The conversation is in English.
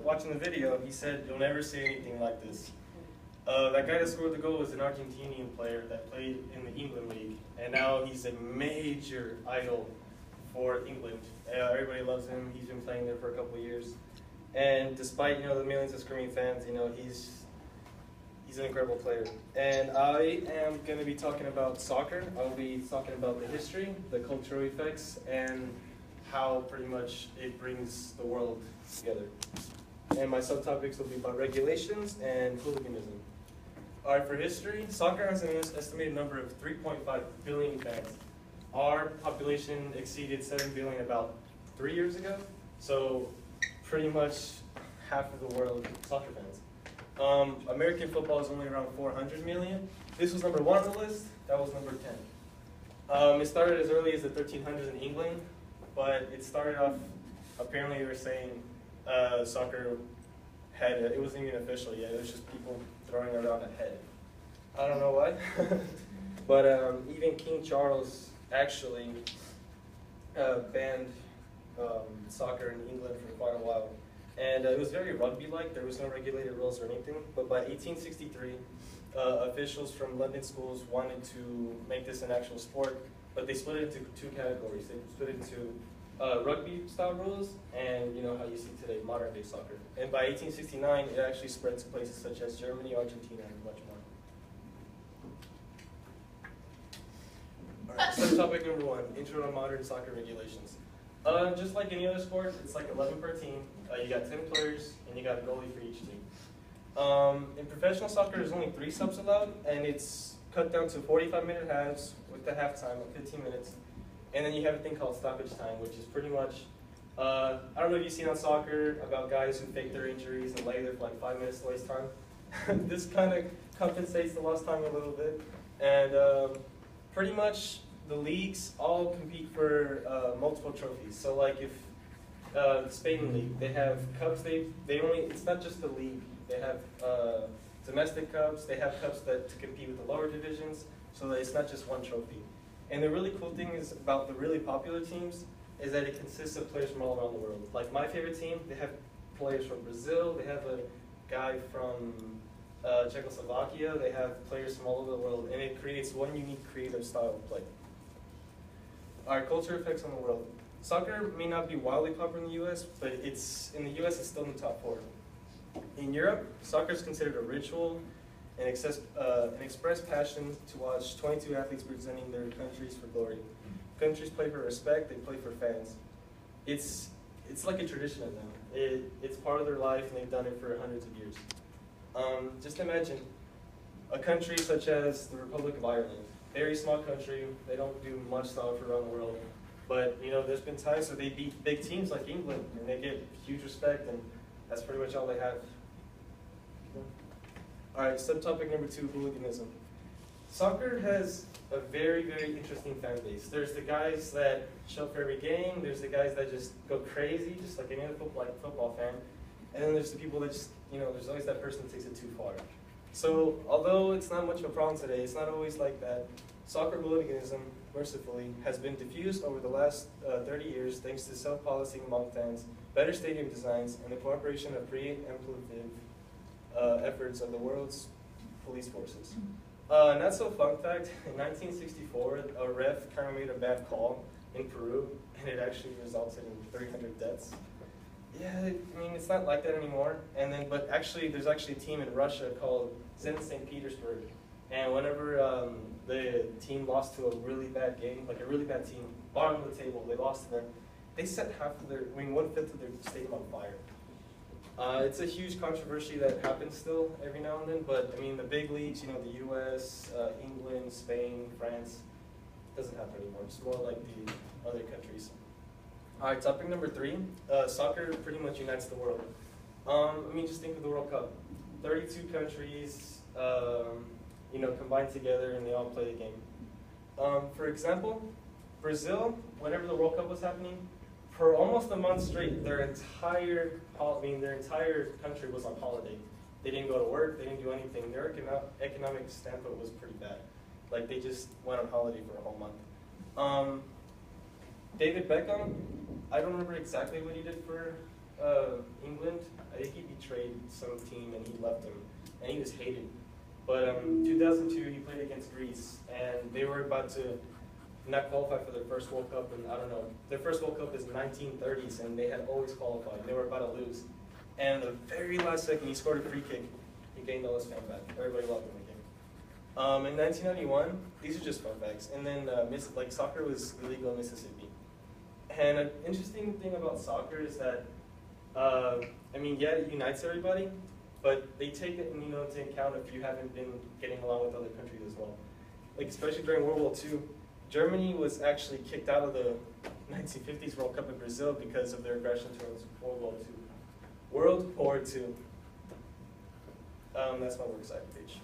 watching the video, he said, "You'll never see anything like this." That guy that scored the goal was an Argentinian player that played in the England league, and now he's a major idol for England. Everybody loves him. He's been playing there for a couple of years, and despite the millions of screaming fans, he's an incredible player. And I am going to be talking about soccer. I'll be talking about the history, the cultural effects, and how pretty much it brings the world together. And my subtopics will be about regulations and hooliganism. All right, for history, soccer has an estimated number of 3.5 billion fans. Our population exceeded 7 billion about 3 years ago, so pretty much half of the world soccer fans. American football is only around 400 million. This was number 1 on the list, that was number 10. It started as early as the 1300s in England, but it started off, apparently they were saying soccer it wasn't even official yet, it was just people throwing around a head. I don't know why, but even King Charles actually banned soccer in England for quite a while. And it was very rugby-like, there was no regulated rules or anything, but by 1863, officials from London schools wanted to make this an actual sport, but they split it into 2 categories. They split it into rugby-style rules and how you see today, modern-day soccer. And by 1869, it actually spread to places such as Germany, Argentina, and much more. All right, so topic number 1, intro to modern soccer regulations. Just like any other sport, it's like 11 per team. You got 10 players, and you got a goalie for each team. In professional soccer, there's only 3 subs allowed, and it's cut down to 45-minute halves with the halftime of 15 minutes. And then you have a thing called stoppage time, which is pretty much, I don't know if you've seen on soccer about guys who fake their injuries and lay there for like 5 minutes to waste time. This kind of compensates the lost time a little bit. And pretty much the leagues all compete for multiple trophies. So like if the Spain league, they have cups, it's not just the league. They have domestic cups, they have cups to compete with the lower divisions, so that it's not just one trophy. And the really cool thing is about the really popular teams is that it consists of players from all around the world. Like my favorite team, they have players from Brazil, they have a guy from Czechoslovakia, they have players from all over the world, and it creates one unique creative style of play. Our culture effects on the world. Soccer may not be wildly popular in the US, but in the US it's still in the top 4. In Europe, soccer is considered a ritual, an expressed passion to watch 22 athletes representing their countries for glory. Countries play for respect, they play for fans. It's like a tradition of them. It's part of their life, and they've done it for hundreds of years. Just imagine a country such as the Republic of Ireland. Very small country, they don't do much soccer around the world. But there's been times where they beat big teams like England, and they get huge respect, and that's pretty much all they have. All right, subtopic number 2, hooliganism. Soccer has a very, very interesting fan base. There's the guys that show up for every game. There's the guys that just go crazy, just like any other football fan. And then there's the people that just, there's always that person that takes it too far. So although it's not much of a problem today, it's not always like that. Soccer hooliganism, mercifully, has been diffused over the last 30 years thanks to self-policing among fans, better stadium designs, and the cooperation of pre-emptive efforts of the world's police forces. Not so fun fact, in 1964, a ref kind of made a bad call in Peru, and it actually resulted in 300 deaths. Yeah, I mean, it's not like that anymore. But actually, there's actually a team in Russia called Zenit St. Petersburg, and whenever the team lost to a really bad game, like a really bad team, bottom of the table, they lost to them, they set 1/5 of their stadium on fire. It's a huge controversy that happens still every now and then, but I mean the big leagues, the US, England, Spain, France, doesn't happen anymore. It's more like the other countries. All right, topic number 3, soccer pretty much unites the world. I mean, just think of the World Cup. 32 countries, combined together, and they all play the game. For example, Brazil, whenever the World Cup was happening, for almost a month straight, their entire country was on holiday. They didn't go to work, they didn't do anything. Their economic standpoint was pretty bad. Like, they just went on holiday for a whole month. David Beckham, I don't remember exactly what he did for England. I think he some team and he left them, and he was hated. But 2002, he played against Greece, and they were about to not qualify for their first World Cup, and I don't know, their first World Cup is 1930s, and they had always qualified. They were about to lose. And the very last second, he scored a free kick. He gained all his fan back. Everybody loved him again. In 1991, these are just fun facts, and then soccer was illegal in Mississippi. And an interesting thing about soccer is that, yeah, it unites everybody, but they take it into account if you haven't been getting along with other countries as well. Like, especially during World War II, Germany was actually kicked out of the 1950s World Cup in Brazil because of their aggression towards World War II. World War II. That's my works cited page.